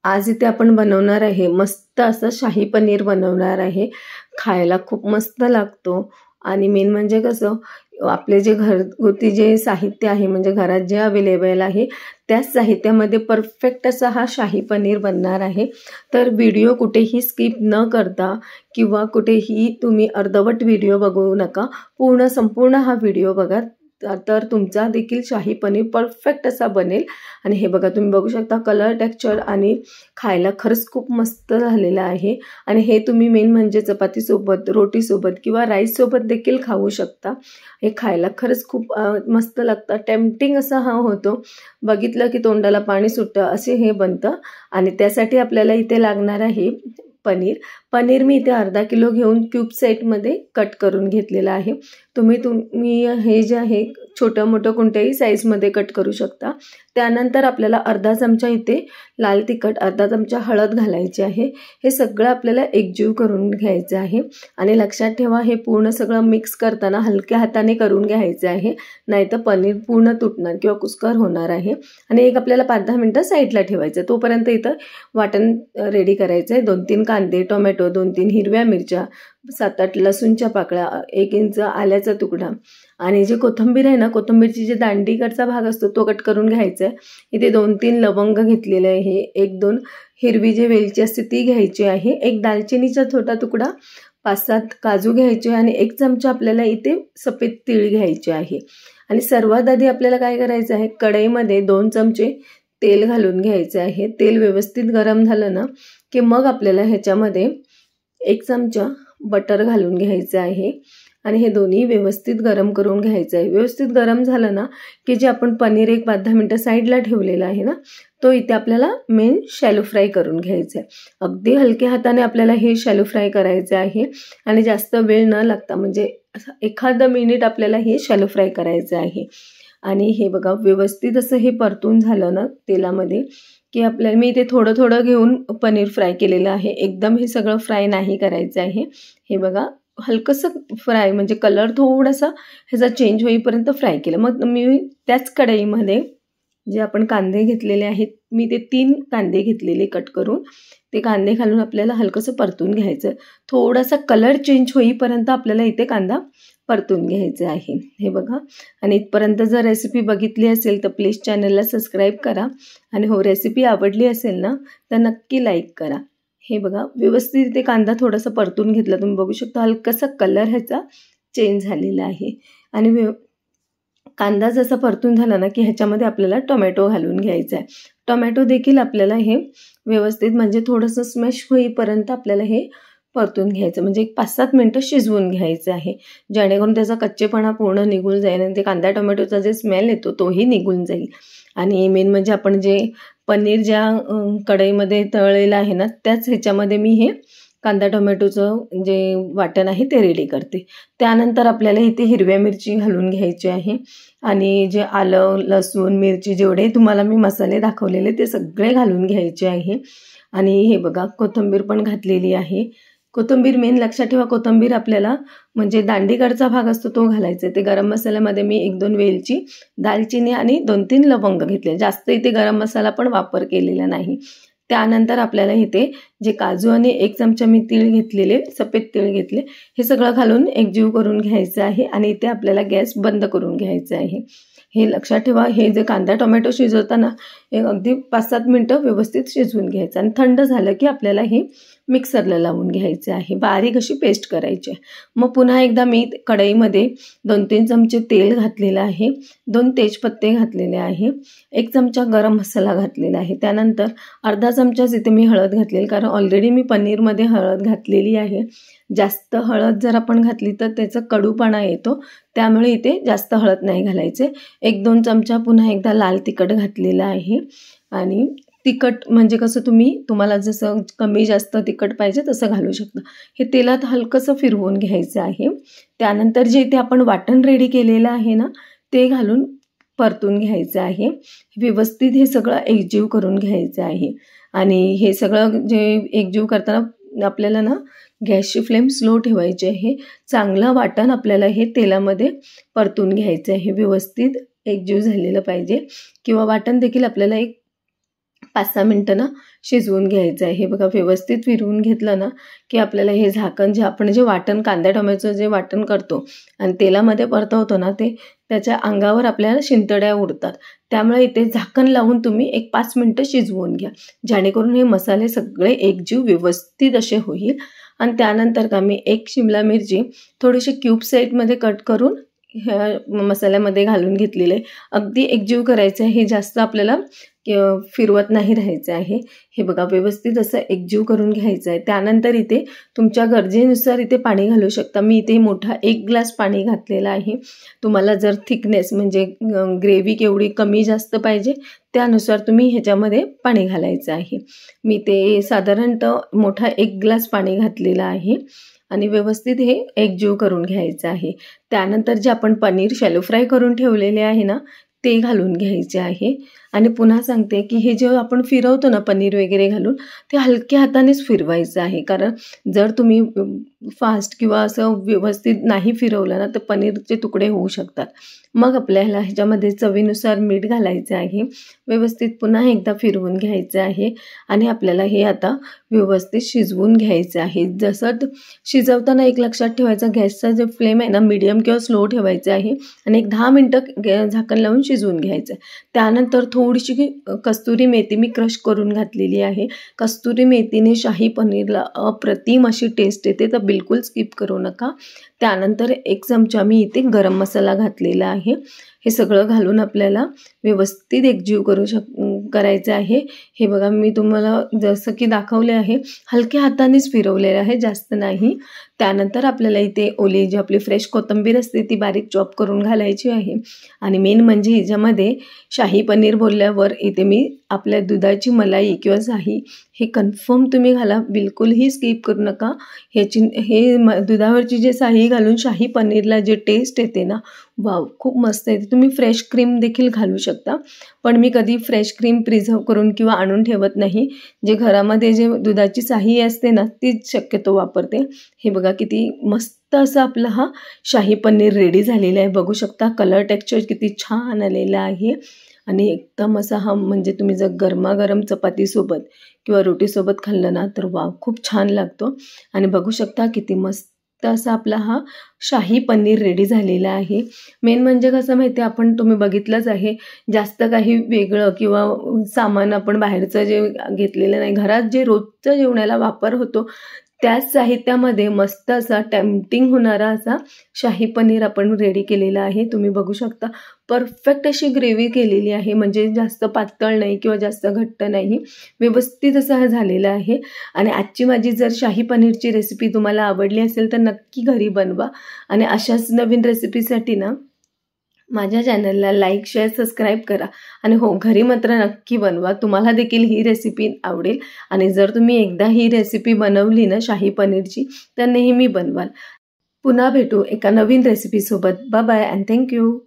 आज इथे आपण बनवणार आहे मस्त असं शाही पनीर बनवणार आहे. खायला खूप मस्त लागतो आणि मेन म्हणजे कसं आपले जे घरगुती जे साहित्य आहे म्हणजे घरात जे अवेलेबल आहे त्याच साहित्यामध्ये परफेक्ट असा हा शाही पनीर बनणार आहे. तर व्हिडिओ कुठेही स्किप न करता किंवा कुठेही तुम्ही अर्धवट व्हिडिओ बघू नका, संपूर्ण हा व्हिडिओ बघा, तर तुमचा देखील शाही पनीर परफेक्ट असा बनेल. आणि हे बघा, तुम्ही बघू शकता कलर, टेक्स्चर आणि खायला खरंच खूप मस्त झालेला आहे. आणि हे तुम्ही मेन म्हणजे चपातीसोबत, रोटीसोबत किंवा राईससोबत देखील खाऊ शकता. हे खायला खरंच खूप मस्त लागतं, टेम्पटिंग असा हा होतो, बघितलं की तोंडाला पाणी सुटतं असे हे बनतं. आणि त्यासाठी आपल्याला इथे लागणार आहे पनीर मी इथे अर्धा किलो घेऊन क्यूब सेटमध्ये कट करून घेतलेला आहे. तुम्ही हे जे आहे छोटं मोठं कोणत्याही साईजमध्ये कट करू शकता. त्यानंतर आपल्याला अर्धा चमचा इथे लाल तिखट, अर्धा चमचा हळद घालायची आहे. हे सगळं आपल्याला एकजीव करून घ्यायचं आहे. आणि लक्षात ठेवा, हे पूर्ण सगळं मिक्स करताना हलक्या हाताने करून घ्यायचं आहे, नाहीतर पनीर पूर्ण तुटणार किंवा कुस्कर होणार आहे. आणि एक आपल्याला 5-10 मिनटं साईडला ठेवायचं. तोपर्यंत इथं वाटण रेडी करायचं आहे. 2-3 कांदे, टोमॅटो, 2-3 हिरव्या मिरच्या, 7-8 लसूणच्या पाकळ्या, 1 इंच आल्याचा तुकडा आणि जे कोथिंबीर आहे ना, कोथिंबीरची जे दांडीकडचा भाग असतो तो कट करून घ्यायचा आहे. इथे 2-3 लवंग घेतलेले आहे, 1-2 हिरवी जी वेलची असते ती घ्यायची आहे, 1 दालचिनीचा छोटा तुकडा, 5-7 काजू घ्यायचे आणि 1 चमचा आपल्याला इथे सफेद तीळ घ्यायचे आहे. आणि सर्वात आधी आपल्याला काय करायचं आहे, कढईमध्ये 2 चमचे तेल घालून घ्यायचे आहे. तेल व्यवस्थित गरम झालं ना की मग आपल्याला ह्याच्यामध्ये 1 चमचा बटर घालून घ्यायचं आहे. आणि हे दोन्ही व्यवस्थित गरम करून घ्यायचं आहे. व्यवस्थित गरम झालं ना की जे आपण पनीर 5-10 मिनटं साईडला ठेवलेलं आहे ना, तो इथे आपल्याला मेन शॅलो फ्राय करून घ्यायचं आहे. अगदी हलक्या हाताने आपल्याला हे शॅलो फ्राय करायचं आहे आणि जास्त वेळ न लागता म्हणजे 1 मिनिट आपल्याला हे शॅलो फ्राय करायचं आहे. आणि हे बघा, व्यवस्थित असं हे परतून झालं ना तेलामध्ये की आपल्याला, मी इथे थोडं थोडं घेऊन पनीर फ्राय केलेलं आहे, एकदम हे सगळं फ्राय नाही करायचं आहे. हे बघा, हलकंसं फ्राय म्हणजे कलर थोडासा ह्याचा चेंज होईपर्यंत फ्राय केलं. मग मी त्याच कढईमध्ये जे आपण कांदे घेतलेले आहेत, मी ते 3 कांदे घेतलेले कट करून, ते कांदे घालून आपल्याला हलकंसं परतून घ्यायचं. थोडासा कलर चेंज होईपर्यंत आपल्याला इथे कांदा परतून घ्यायचं आहे. हे बघा, आणि इथपर्यंत जर रेसिपी बघितली असेल तर प्लीज चॅनलला सबस्क्राईब करा. आणि हो, रेसिपी आवडली असेल ना तर नक्की लाईक करा. हे बघा, व्यवस्थित ते कांदा थोडासा परतून घेतला, तुम्ही बघू शकता हलकासा कलर ह्याचा चेंज झालेला आहे. आणि कांदा जसा परतून झाला ना की ह्याच्यामध्ये आपल्याला टोमॅटो घालून घ्यायचा आहे. टोमॅटो देखील आपल्याला हे व्यवस्थित म्हणजे थोडंसं स्मॅश होईपर्यंत आपल्याला हे परतून घ्यायचं, म्हणजे 5-7 मिनटं शिजवून घ्यायचं आहे, जेणेकरून त्याचा कच्चेपणा पूर्ण निघून जाईल आणि ते कांदा टोमॅटोचा जे स्मेल येतो तोही निघून जाईल. आणि मेन म्हणजे आपण जे पनीर ज्या कढईमध्ये तळलेलं आहे ना, त्याच ह्याच्यामध्ये मी हे कांदा टोमॅटोचं जे वाटण आहे ते रेडी करते. त्यानंतर आपल्याला इथे हिरव्या मिरची घालून घ्यायची आहे आणि जे आलं, लसूण, मिरची जेवढे तुम्हाला मी मसाले दाखवलेले ते सगळे घालून घ्यायचे आहे. आणि हे बघा, कोथिंबीर पण घातलेली आहे. कोथिंबीर मेन लक्षात ठेवा, कोथिंबीर आपल्याला म्हणजे दांडीकडचा भाग असतो तो घालायचा. ते गरम मसाल्यामध्ये मी 1-2 वेलची, दालचिनी आणि 2-3 लवंग घेतले, जास्त इथे गरम मसाला पण वापर केलेला नाही. त्यानंतर आपल्याला इथे जे काजू आणि 1 चमचा मी तीळ घेतलेले, सफेद तीळ घेतले, हे सगळं घालून एकजीव करून घ्यायचं आहे. आणि इथे आपल्याला गॅस बंद करून घ्यायचा आहे. हे लक्षात ठेवा, हे जे कांदा टोमॅटो शिजवताना हे अगदी 5-7 मिनटं व्यवस्थित शिजवून घ्यायचं आणि थंड झालं की आपल्याला हे मिक्सरला लावून घ्यायचं आहे, बारीक अशी पेस्ट करायची आहे. मग पुन्हा एकदा मी कढईमध्ये 2-3 चमचे तेल घातलेलं आहे, 2 तेजपत्ते घातलेले आहे, 1 चमचा गरम मसाला घातलेला आहे. त्यानंतर अर्धा चमचाच इथे मी हळद घातलेली, कारण ऑलरेडी मी पनीरमध्ये हळद घातलेली आहे. जास्त हळद जर आपण घातली तर त्याचा कडूपणा येतो, त्यामुळे इथे जास्त हळद नाही घालायचे. 1-2 चमचा पुन्हा एकदा लाल तिखट घातलेलं आहे. आणि तिखट म्हणजे कसं तुम्हाला जसं कमी जास्त तिखट पाहिजे तसं घालू शकता. हे तेलात हलकंसं फिरवून घ्यायचं आहे. त्यानंतर जे इथे आपण वाटण रेडी केलेलं आहे ना ते घालून परतून घ्यायचं आहे. व्यवस्थित हे सगळं एकजीव करून घ्यायचं आहे. आणि हे सगळं जे एकजीव करताना आपल्याला ना गॅसची फ्लेम स्लो ठेवायची आहे. चांगलं वाटण आपल्याला हे तेलामध्ये परतून घ्यायचं आहे, व्यवस्थित एकजीव झालेलं पाहिजे. किंवा वाटण देखील आपल्याला 5-6 मिनटं ना शिजवून घ्यायचं आहे. हे बघा व्यवस्थित फिरवून घेतलं ना की आपल्याला हे झाकण जे आपण जे वाटण कांदा टोमॅटोचं जे वाटण करतो आणि तेलामध्ये परतवतो ना ते त्याच्या अंगावर आपल्याला शिंतड्या उडतात. त्यामुळे इथे झाकण लावून तुम्ही एक 5 मिनटं शिजवून घ्या, जेणेकरून हे मसाले सगळे एकजीव व्यवस्थित असे होईल. आणि त्यानंतर का मी 1 शिमला मिरची थोडीशी क्यूब साईजमध्ये कट करून ह्या मसाल्यामध्ये घालून घेतलेले. अगदी एकजीव करायचं आहे, हे जास्त आपल्याला फिरवत नाही राहायचं आहे. हे बघा व्यवस्थित असं एकजीव करून घ्यायचं आहे. त्यानंतर इथे तुमच्या गरजेनुसार इथे पाणी घालू शकता. मी इथे मोठा 1 ग्लास पाणी घातलेला आहे. तुम्हाला जर थिकनेस म्हणजे ग्रेव्ही केवढी कमी जास्त पाहिजे त्यानुसार तुम्ही ह्याच्यामध्ये पाणी घालायचं आहे. मी ते साधारणतः मोठा 1 ग्लास पाणी घातलेलं आहे आणि व्यवस्थित हे एकजीव करून घ्यायचं आहे. त्यानंतर जे आपण पनीर शॅलो फ्राय करून ठेवलेले आहे ना ते घालून घ्यायचे आहे. आणि पुन्हा सांगते की हे जे आपण फिरवतो ना पनीर वगैरे घालून ते हलक्या हातानेच फिरवायचं आहे, कारण जर तुम्ही फास्ट किंवा असं व्यवस्थित नाही फिरवलं ना तर पनीरचे तुकडे होऊ शकतात. मग आपल्याला ह्याच्यामध्ये चवीनुसार मीठ घालायचं आहे. व्यवस्थित पुन्हा एकदा फिरवून घ्यायचं आहे आणि आपल्याला हे आता व्यवस्थित शिजवून घ्यायचं आहे. जसं शिजवताना एक लक्षात ठेवायचं, गॅसचा जो फ्लेम आहे ना मीडियम किंवा स्लो ठेवायचा आहे आणि एक 10 मिनटं झाकण लावून शिजवून घ्यायचं. त्यानंतर थोडीशी कस्तुरी मेथी मी क्रश करून घातलेली आहे. कस्तुरी मेथीने शाही पनीरला अप्रतिम अशी टेस्ट येते, तर बिलकुल स्किप करू नका. त्यानंतर 1 चमचा मी इथे गरम मसाला घातलेला आहे. हे सगळं घालून आपल्याला व्यवस्थित एकजीव करायचं आहे. हे बघा मी तुम्हाला जसं की दाखवले आहे हलक्या हातानेच फिरवलेलं आहे, जास्त नाही. त्यानंतर आपल्याला इथे ओली जी आपली फ्रेश कोथिंबीर असते ती बारीक चॉप करून घालायची आहे. आणि मेन म्हणजे ह्याच्यामध्ये शाही पनीर बोलल्यावर इथे मी आपल्या दुधाची मलाई किंवा शाही हे कन्फर्म तुम्ही घाला, बिलकुलही स्किप करू नका. दुधावरची जे शाही घालून शाही पनीरला जे टेस्ट येते ना वाव खूप मस्त येते. तुम्ही फ्रेश क्रीम देखील घालू शकता, पण मी कधी फ्रेश क्रीम प्रिझर्व करून किंवा आणून ठेवत नाही. जे घरामध्ये जे दुधाची शाही असते ना तीच शक्यतो वापरते. हे बघा किती मस्त असं आपला हा शाही पनीर रेडी झालेला आहे. बघू शकता कलर टेक्स्चर किती छान आलेला आहे आणि एकदम असा हा म्हणजे तुम्ही जर गरमागरम चपातीसोबत किंवा रोटीसोबत खाल्लं ना तर वाव खूप छान लागतो. आणि बघू शकता किती मस्त असा आपला हा शाही पनीर रेडी झालेला आहे. मेन म्हणजे कसं माहिती आहे, तुम्ही बघितलंच आहे, जास्त काही वेगळं किंवा सामान आपण बाहेरचं जे घेतलेलं नाही. घरात जे रोजचं जेवणाला वापर होतो त्याच साहित्यामध्ये मस्त असा टेम्पटिंग होणारा असा शाही पनीर आपण रेडी केलेला आहे. तुम्ही बघू शकता परफेक्ट अशी ग्रेव्ही केलेली आहे, म्हणजे जास्त पातळ नाही किंवा जास्त घट्ट नाही, व्यवस्थित असं हा झालेला आहे. आणि आजची माझी जर शाही पनीरची रेसिपी तुम्हाला आवडली असेल तर नक्की घरी बनवा. आणि अशाच नवीन रेसिपीसाठी ना माझ्या चॅनलला लाईक शेअर सबस्क्राईब करा. आणि हो घरी मात्र नक्की बनवा, तुम्हाला देखील ही रेसिपी आवडेल. आणि जर तुम्ही एकदा ही रेसिपी बनवली ना शाही पनीरची तर नेहमी बनवाल. पुन्हा भेटू एका नवीन रेसिपीसोबत. Bye bye and thank you.